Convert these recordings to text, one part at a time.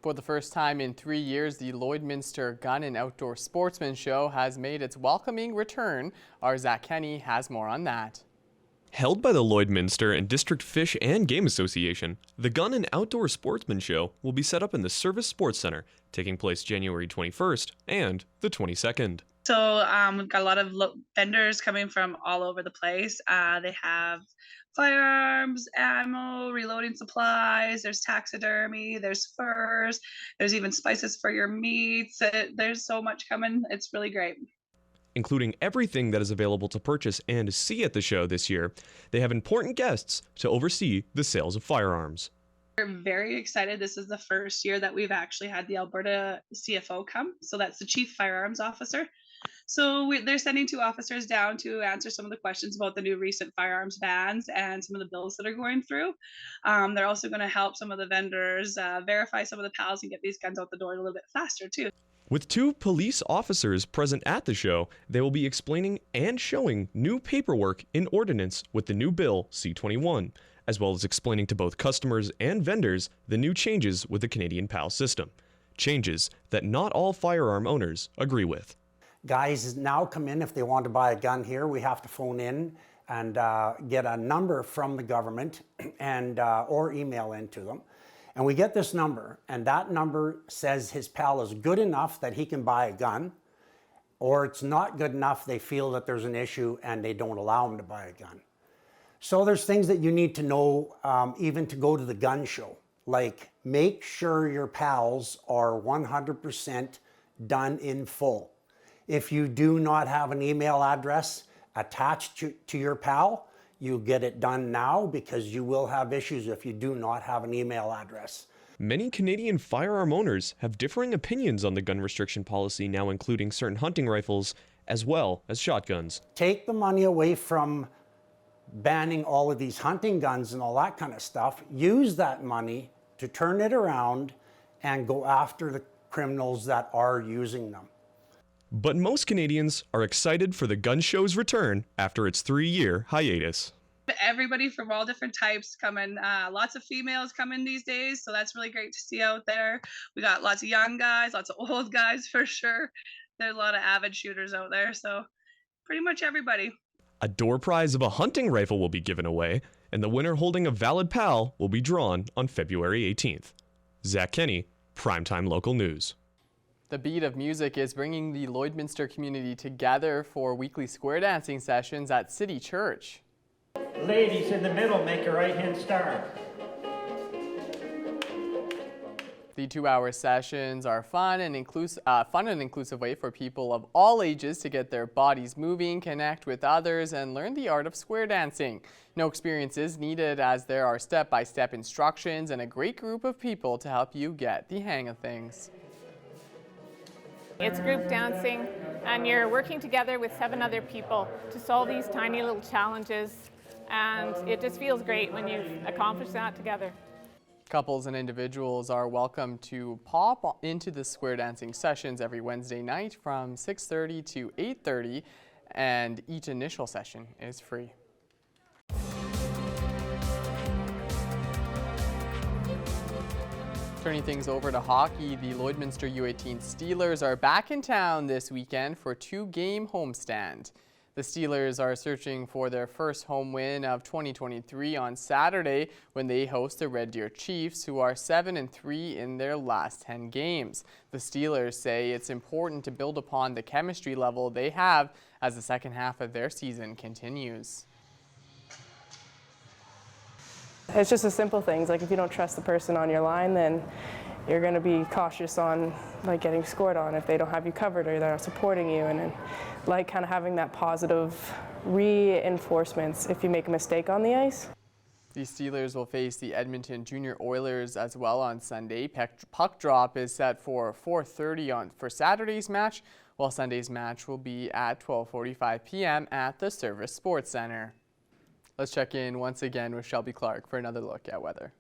For the first time in 3 years, the Lloydminster Gun and Outdoor Sportsman Show has made its welcoming return. Our Zach Kenny has more on that. Held by the Lloydminster and District Fish and Game Association, the Gun and Outdoor Sportsman Show will be set up in the Service Sports Center, taking place January 21st and the 22nd. So we've got a lot of vendors coming from all over the place. They have firearms, ammo, reloading supplies, there's taxidermy, there's furs, there's even spices for your meats. There's so much coming. It's really great. Including everything that is available to purchase and see at the show this year, they have important guests to oversee the sales of firearms. We're very excited. This is the first year that we've actually had the Alberta CFO come. So that's the Chief Firearms Officer. So they're sending 2 officers down to answer some of the questions about the new recent firearms bans and some of the bills that are going through. They're also going to help some of the vendors verify some of the PALs and get these guns out the door a little bit faster too. With 2 police officers present at the show, they will be explaining and showing new paperwork in ordinance with the new bill C-21, as well as explaining to both customers and vendors the new changes with the Canadian PAL system. Changes that not all firearm owners agree with. Guys now come in if they want to buy a gun here. We have to phone in and get a number from the government and or email into them. And we get this number, and that number says his PAL is good enough that he can buy a gun, or it's not good enough, they feel that there's an issue and they don't allow him to buy a gun. So there's things that you need to know even to go to the gun show, like make sure your PALs are 100% done in full. If you do not have an email address attached to your PAL, you get it done now because you will have issues if you do not have an email address. Many Canadian firearm owners have differing opinions on the gun restriction policy, now including certain hunting rifles as well as shotguns. Take the money away from banning all of these hunting guns and all that kind of stuff. Use that money to turn it around and go after the criminals that are using them. But most Canadians are excited for the gun show's return after its 3-year hiatus. Everybody from all different types coming. Lots of females coming these days, so that's really great to see out there. We got lots of young guys, lots of old guys for sure. There's a lot of avid shooters out there, so pretty much everybody. A door prize of a hunting rifle will be given away, and the winner holding a valid PAL will be drawn on February 18th. Zach Kenny, Primetime Local News. The Beat of Music is bringing the Lloydminster community together for weekly square dancing sessions at City Church. Ladies in the middle, make a right-hand star. The 2-hour sessions are fun and inclusive way for people of all ages to get their bodies moving, connect with others, and learn the art of square dancing. No experience is needed as there are step-by-step instructions and a great group of people to help you get the hang of things. It's group dancing, and you're working together with 7 other people to solve these tiny little challenges, and it just feels great when you've accomplished that together. Couples and individuals are welcome to pop into the square dancing sessions every Wednesday night from 6:30 to 8:30, and each initial session is free. Turning things over to hockey, the Lloydminster U18 Steelers are back in town this weekend for 2-game homestand. The Steelers are searching for their first home win of 2023 on Saturday when they host the Red Deer Chiefs, who are 7-3 in their last 10 games. The Steelers say it's important to build upon the chemistry level they have as the second half of their season continues. It's just the simple things, like if you don't trust the person on your line, then you're going to be cautious on getting scored on if they don't have you covered or they're not supporting you, and then kind of having that positive reinforcements if you make a mistake on the ice. The Steelers will face the Edmonton Junior Oilers as well on Sunday. Puck drop is set for 4:30 for Saturday's match, while Sunday's match will be at 12:45 p.m. at the Service Sports Center. Let's check in once again with Shelby Clark for another look at weather.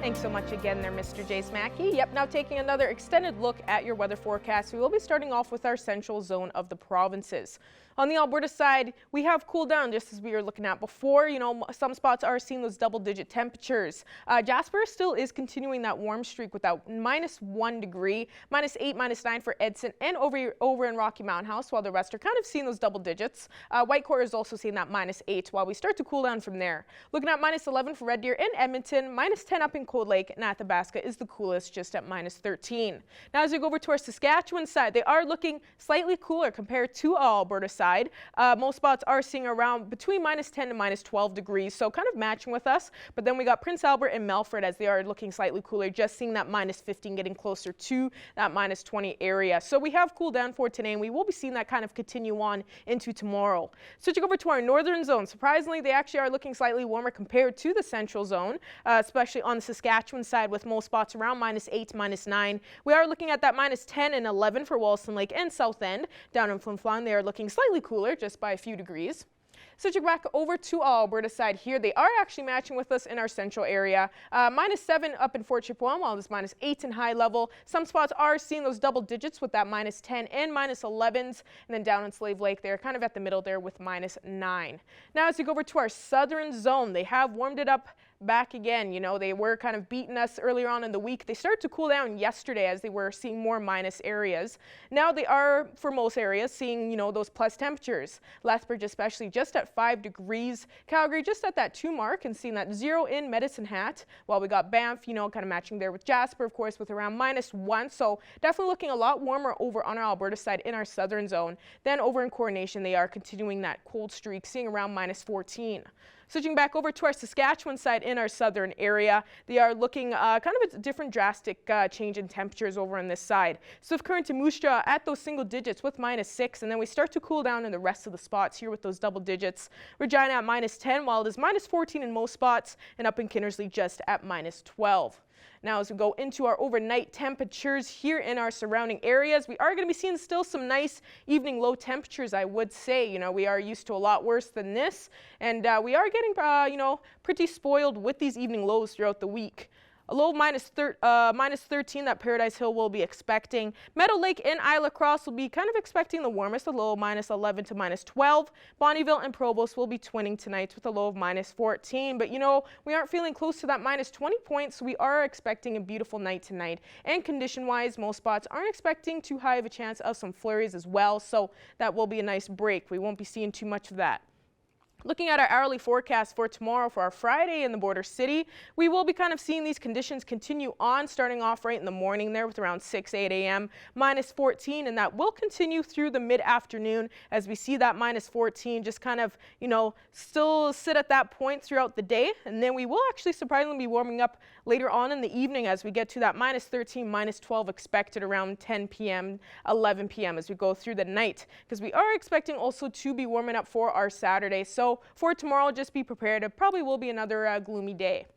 Thanks so much again there, Mr. Jace Mackey. Yep, now taking another extended look at your weather forecast, we will be starting off with our central zone of the provinces. On the Alberta side, we have cooled down just as we were looking at before. You know, some spots are seeing those double-digit temperatures. Jasper still is continuing that warm streak with that -1 degree, -8, -9 for Edson and over in Rocky Mountain House, while the rest are kind of seeing those double digits. Whitecourt is also seeing that -8 while we start to cool down from there. Looking at -11 for Red Deer and Edmonton, -10 up in Cold Lake, and Athabasca is the coolest, just at -13. Now as we go over to our Saskatchewan side, they are looking slightly cooler compared to our Alberta side. Most spots are seeing around between -10 and -12 degrees, so kind of matching with us. But then we got Prince Albert and Melfort as they are looking slightly cooler, just seeing that -15 getting closer to that -20 area. So we have cooled down for today, and we will be seeing that kind of continue on into tomorrow. Switching over to our northern zone, surprisingly, they actually are looking slightly warmer compared to the central zone, especially on the Saskatchewan side with most spots around -8 to -9. We are looking at that -10 and 11 for Wollaston Lake and South End. Down in Flin Flon, they are looking slightly cooler, just by a few degrees. Switching back over to our Alberta side here, they are actually matching with us in our central area. -7 up in Fort Chipewyan, while it's -8 in high level. Some spots are seeing those double digits with that -10 and -11s. And then down in Slave Lake, they're kind of at the middle there with -9. Now as we go over to our southern zone, they have warmed it up back again. You know, they were kind of beating us earlier on in the week. They started to cool down yesterday as they were seeing more minus areas. Now they are, for most areas, seeing, you know, those plus temperatures. Lethbridge especially just at 5 degrees. Calgary just at that 2 mark and seeing that 0 in Medicine Hat. While we got Banff, you know, kind of matching there with Jasper, of course, with around -1. So definitely looking a lot warmer over on our Alberta side in our southern zone. Then over in Coronation, they are continuing that cold streak, seeing around -14. Switching back over to our Saskatchewan side in our southern area, they are looking kind of a different drastic change in temperatures over on this side. Swift Current to Moose Jaw at those single digits with -6, and then we start to cool down in the rest of the spots here with those double digits. Regina at -10, while it is -14 in most spots, and up in Kinnersley just at -12. Now as we go into our overnight temperatures here in our surrounding areas, we are going to be seeing still some nice evening low temperatures, I would say. You know, we are used to a lot worse than this, and we are getting, you know, pretty spoiled with these evening lows throughout the week. A low -13 that Paradise Hill will be expecting. Meadow Lake and Isla Cross will be kind of expecting the warmest, a low -11 to -12. Bonnyville and Provost will be twinning tonight with a low of -14. But you know, we aren't feeling close to that -20 points, so we are expecting a beautiful night tonight. And condition-wise, most spots aren't expecting too high of a chance of some flurries as well, so that will be a nice break. We won't be seeing too much of that. Looking at our hourly forecast for tomorrow for our Friday in the border city, we will be kind of seeing these conditions continue on, starting off right in the morning there with around 8 a.m. -14, and that will continue through the mid-afternoon as we see that -14 just kind of, you know, still sit at that point throughout the day. And then we will actually surprisingly be warming up later on in the evening as we get to that -13, -12 expected around 10 p.m., 11 p.m. as we go through the night, because we are expecting also to be warming up for our Saturday. So for tomorrow, just be prepared. It probably will be another gloomy day.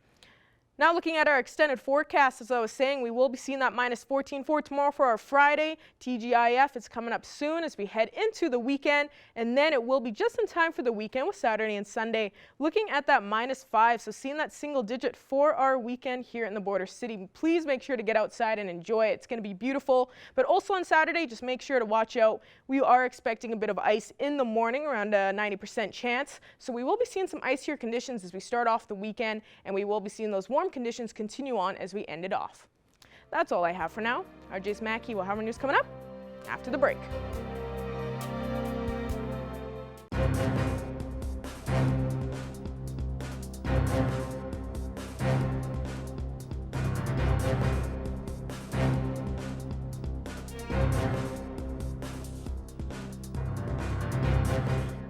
Now looking at our extended forecast, as I was saying, we will be seeing that -14 for tomorrow for our Friday. TGIF is coming up soon as we head into the weekend, and then it will be just in time for the weekend with Saturday and Sunday. Looking at that -5, so seeing that single digit for our weekend here in the border city. Please make sure to get outside and enjoy it. It's going to be beautiful, but also on Saturday, just make sure to watch out. We are expecting a bit of ice in the morning, around a 90% chance, so we will be seeing some icier conditions as we start off the weekend, and we will be seeing those warm conditions continue on as we end it off. That's all I have for now. Our Jace Mackey will have our news coming up after the break.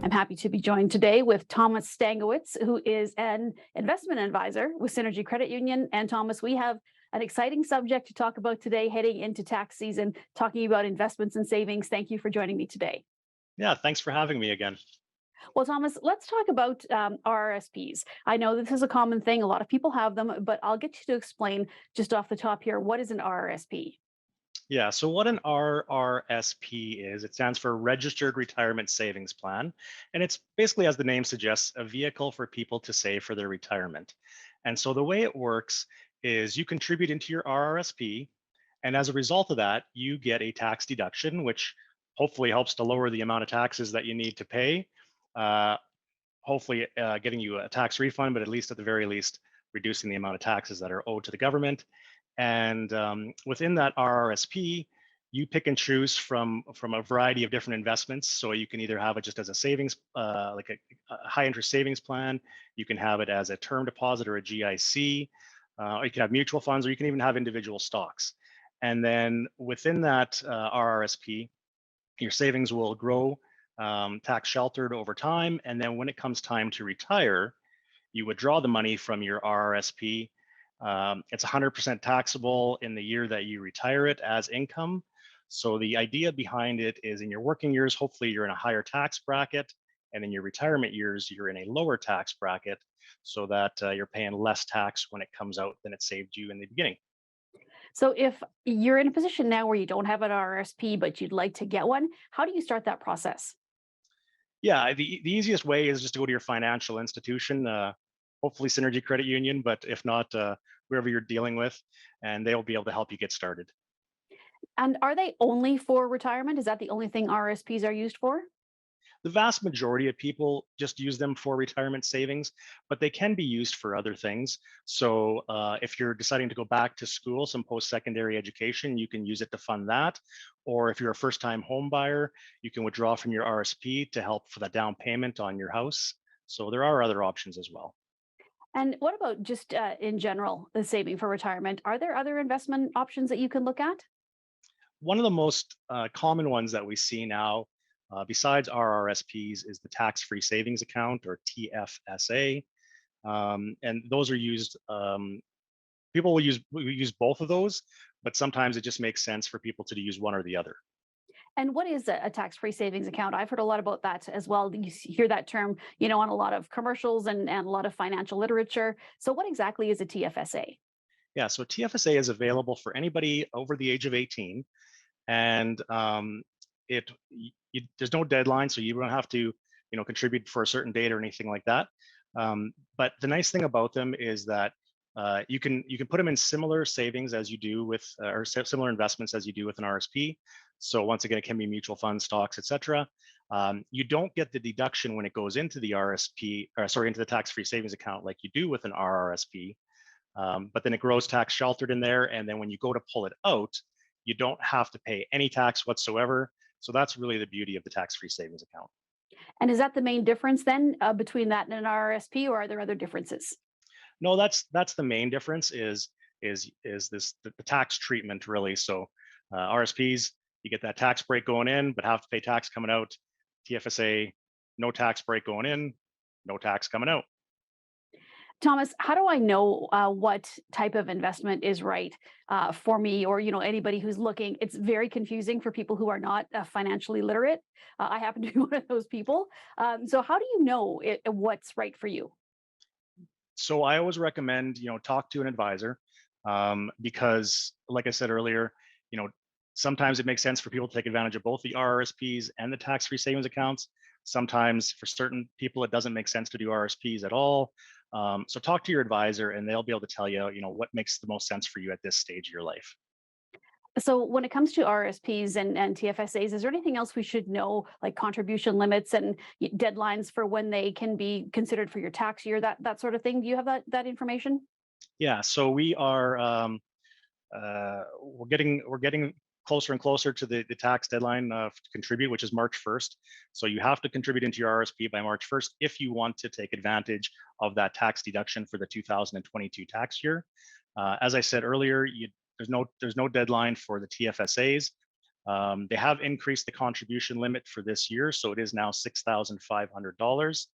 I'm happy to be joined today with Thomas Tangowitz, who is an investment advisor with Synergy Credit Union. And Thomas, we have an exciting subject to talk about today, heading into tax season, talking about investments and savings. Thank you for joining me today. Yeah, thanks for having me again. Well, Thomas, let's talk about RRSPs. I know this is a common thing. A lot of people have them, but I'll get you to explain just off the top here, what is an RRSP? Yeah, so what an RRSP is, it stands for Registered Retirement Savings Plan. And it's basically, as the name suggests, a vehicle for people to save for their retirement. And so the way it works is you contribute into your RRSP, and as a result of that, you get a tax deduction, which hopefully helps to lower the amount of taxes that you need to pay. Uh, Hopefully getting you a tax refund, but at least at the very least, reducing the amount of taxes that are owed to the government. And within that RRSP, you pick and choose from a variety of different investments. So you can either have it just as a savings, like a high interest savings plan. You can have it as a term deposit or a GIC. Or you can have mutual funds, or you can even have individual stocks. And then within that RRSP, your savings will grow tax sheltered over time. And then when it comes time to retire, you withdraw the money from your RRSP. It's 100% taxable in the year that you retire it as income. So the idea behind it is in your working years, hopefully you're in a higher tax bracket, and in your retirement years, you're in a lower tax bracket so that you're paying less tax when it comes out than it saved you in the beginning. So if you're in a position now where you don't have an RRSP, but you'd like to get one, how do you start that process? Yeah, the easiest way is just to go to your financial institution, hopefully Synergy Credit Union, but if not, whoever you're dealing with, and they'll be able to help you get started. And are they only for retirement? Is that the only thing RRSPs are used for? The vast majority of people just use them for retirement savings, but they can be used for other things. So if you're deciding to go back to school, some post-secondary education, you can use it to fund that. Or if you're a first-time home buyer, you can withdraw from your RSP to help for the down payment on your house. So there are other options as well. And what about just in general, the saving for retirement? Are there other investment options that you can look at? One of the most common ones that we see now, besides RRSPs, is the tax-free savings account, or TFSA. And those are used, people will use both of those, but sometimes it just makes sense for people to use one or the other. And what is a tax-free savings account? I've heard a lot about that as well. You hear that term, on a lot of commercials and a lot of financial literature. So what exactly is a TFSA? Yeah, so TFSA is available for anybody over the age of 18, and there's no deadline, so you don't have to contribute for a certain date or anything like that. But the nice thing about them is that you can put them in similar savings as you do with or similar investments as you do with an RSP. So once again, it can be mutual funds, stocks, etc. You don't get the deduction when it goes into the RSP, or sorry, into the tax-free savings account like you do with an RRSP. But then it grows tax sheltered in there, and then when you go to pull it out, you don't have to pay any tax whatsoever. So that's really the beauty of the tax-free savings account. And is that the main difference then between that and an RRSP, or are there other differences? No, that's the main difference is this the tax treatment really. So RSPs, you get that tax break going in, but have to pay tax coming out. TFSA, no tax break going in, no tax coming out. Thomas, how do I know what type of investment is right for me, or anybody who's looking? It's very confusing for people who are not financially literate. I happen to be one of those people. So how do you know what's right for you? So I always recommend talk to an advisor, because like I said earlier, sometimes it makes sense for people to take advantage of both the RRSPs and the tax-free savings accounts. Sometimes for certain people, it doesn't make sense to do RSPs at all. So talk to your advisor, and they'll be able to tell you, what makes the most sense for you at this stage of your life. So when it comes to RSPs and TFSAs, is there anything else we should know, like contribution limits and deadlines for when they can be considered for your tax year, that sort of thing? Do you have that information? Yeah, so we are we're getting closer and closer to the tax deadline to contribute, which is March 1st. So you have to contribute into your RSP by March 1st if you want to take advantage of that tax deduction for the 2022 tax year. As I said earlier, there's no deadline for the TFSAs. They have increased the contribution limit for this year, so it is now $6,500.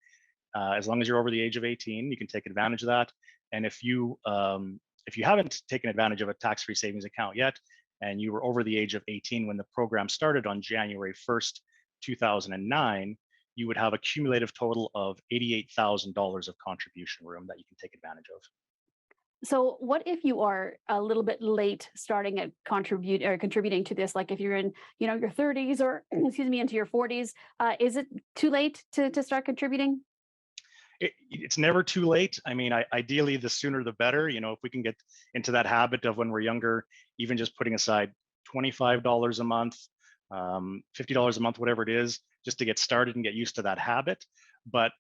As long as you're over the age of 18, you can take advantage of that. And if you haven't taken advantage of a tax-free savings account yet, and you were over the age of 18 when the program started on January 1st, 2009, you would have a cumulative total of $88,000 of contribution room that you can take advantage of. So what if you are a little bit late starting at contributing to this? Like if you're in, your 30s or excuse me, into your 40s, is it too late to start contributing? it's never too late. I mean, ideally, the sooner the better. You know, if we can get into that habit of when we're younger, even just putting aside $25 a month, $50 a month, whatever it is, just to get started and get used to that habit. But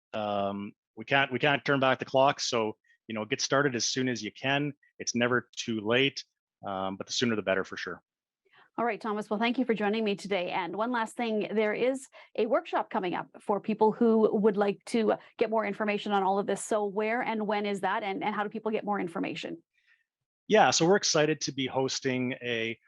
we can't turn back the clock. So, you know, get started as soon as you can. It's never too late, but the sooner the better for sure. All right, Thomas. Well, thank you for joining me today. And one last thing, there is a workshop coming up for people who would like to get more information on all of this. So where and when is that, and how do people get more information? Yeah, so we're excited to be hosting a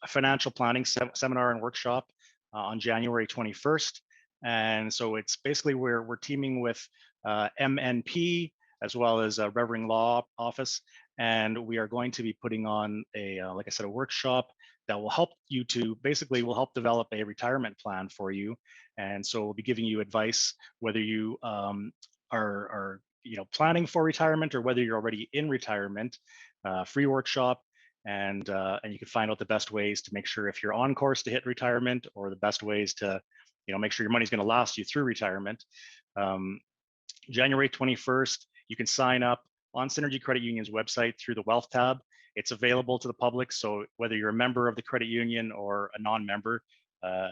financial planning seminar and workshop on January 21st. And so it's basically we're teaming with MNP as well as Revering Law Office. And we are going to be putting on like I said, a workshop that will help you to will help develop a retirement plan for you. And so we'll be giving you advice whether you are planning for retirement or whether you're already in retirement. Free workshop, and you can find out the best ways to make sure if you're on course to hit retirement, or the best ways to make sure your money's going to last you through retirement. January 21st, you can sign up on Synergy Credit Union's website through the Wealth tab. It's available to the public, so whether you're a member of the credit union or a non-member,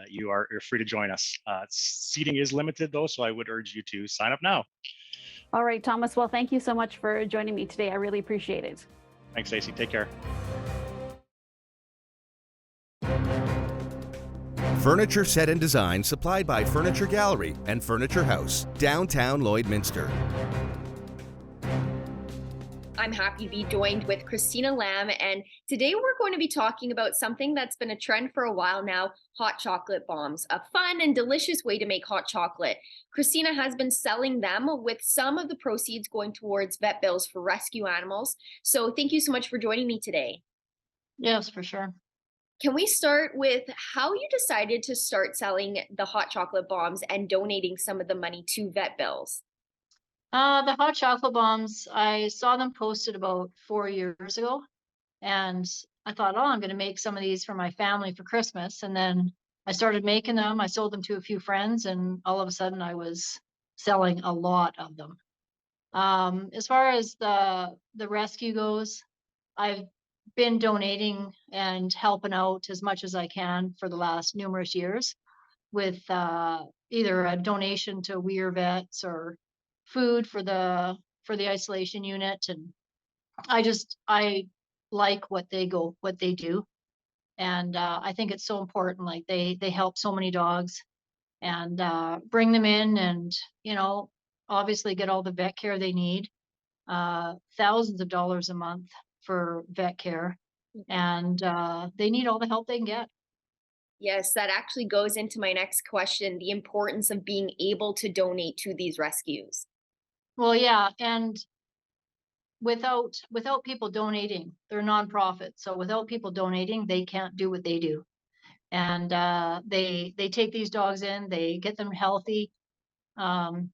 you're free to join us. Seating is limited though, so I would urge you to sign up now. All right, Thomas. Well, thank you so much for joining me today. I really appreciate it. Thanks, Stacey. Take care. Furniture set and design supplied by Furniture Gallery and Furniture House, downtown Lloydminster. I'm happy to be joined with Christina Lamb, and today we're going to be talking about something that's been a trend for a while now: hot chocolate bombs, a fun and delicious way to make hot chocolate. Christina has been selling them, with some of the proceeds going towards vet bills for rescue animals. So thank you so much for joining me today. Yes, for sure. Can we start with how you decided to start selling the hot chocolate bombs and donating some of the money to vet bills? The hot chocolate bombs, I saw them posted about 4 years ago, and I thought, oh, I'm going to make some of these for my family for Christmas. And then I started making them. I sold them to a few friends, and all of a sudden I was selling a lot of them. As far as the rescue goes, I've been donating and helping out as much as I can for the last numerous years with either a donation to Weir Vets or food for the isolation unit. And I like what they do. And I think it's so important. Like they help so many dogs, and bring them in and, obviously get all the vet care they need. Thousands of dollars a month for vet care, and they need all the help they can get. Yes, that actually goes into my next question: the importance of being able to donate to these rescues. Well, yeah, and without people donating, they're nonprofit. So without people donating, they can't do what they do. And they take these dogs in, they get them healthy, and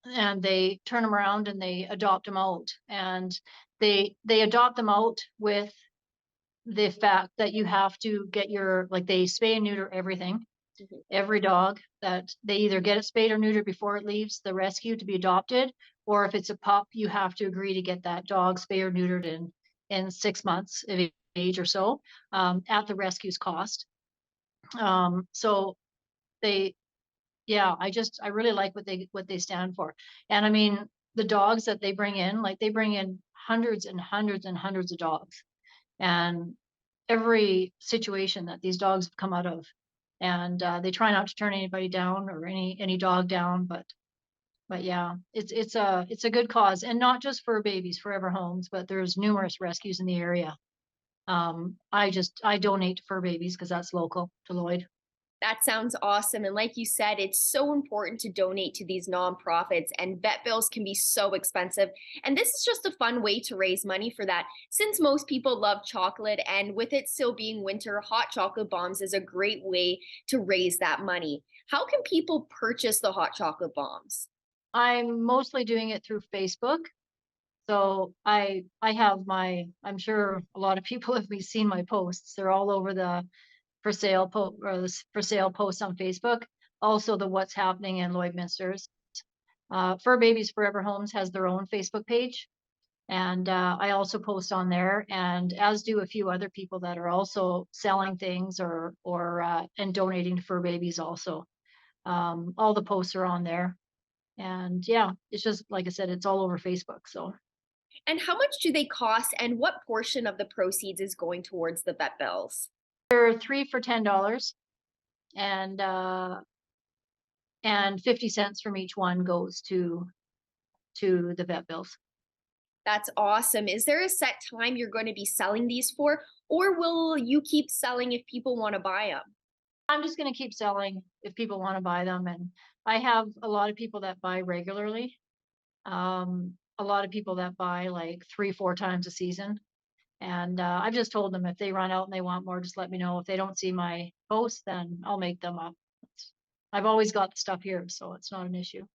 they turn them around and they adopt them out. And they adopt them out with the fact that you have to get they spay and neuter everything. Every dog, that they either get it spayed or neutered before it leaves the rescue to be adopted, or if it's a pup, you have to agree to get that dog spayed or neutered in 6 months of age or so, at the rescue's cost. So I really like what they stand for. And I mean, the dogs that they bring in, they bring in hundreds and hundreds and hundreds of dogs, and every situation that these dogs have come out of. And they try not to turn anybody down or any dog down, but yeah, it's a good cause, and not just for babies, forever homes, but there's numerous rescues in the area. I donate to fur babies because that's local to Lloyd. That sounds awesome. And like you said, it's so important to donate to these nonprofits, and vet bills can be so expensive. And this is just a fun way to raise money for that. Since most people love chocolate, and with it still being winter, hot chocolate bombs is a great way to raise that money. How can people purchase the hot chocolate bombs? I'm mostly doing it through Facebook. So I have I'm sure a lot of people have seen my posts. They're all over the for sale posts on Facebook. Also the What's Happening in Lloydminsters. Fur Babies Forever Homes has their own Facebook page. And I also post on there, and as do a few other people that are also selling things or and donating to fur babies also. All the posts are on there. And yeah, it's just, like I said, it's all over Facebook. So. And how much do they cost, and what portion of the proceeds is going towards the vet bills? They're 3 for $10, and 50 cents from each one goes to the vet bills. That's awesome. Is there a set time you're going to be selling these for, or will you keep selling if people want to buy them? I'm just going to keep selling if people want to buy them. And I have a lot of people that buy regularly. A lot of people that buy like 3-4 times a season. And I've just told them if they run out and they want more, just let me know. If they don't see my posts, then I'll make them up. I've always got the stuff here, so it's not an issue.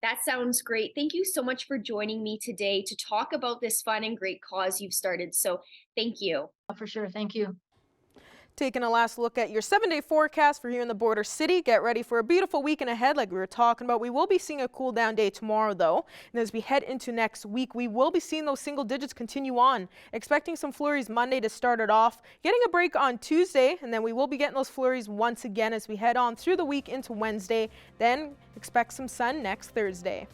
That sounds great. Thank you so much for joining me today to talk about this fun and great cause you've started. So thank you. For sure. Thank you. Taking a last look at your 7-day forecast for here in the border city. Get ready for a beautiful weekend ahead like we were talking about. We will be seeing a cool down day tomorrow though. And as we head into next week, we will be seeing those single digits continue on. Expecting some flurries Monday to start it off. Getting a break on Tuesday, and then we will be getting those flurries once again as we head on through the week into Wednesday. Then expect some sun next Thursday.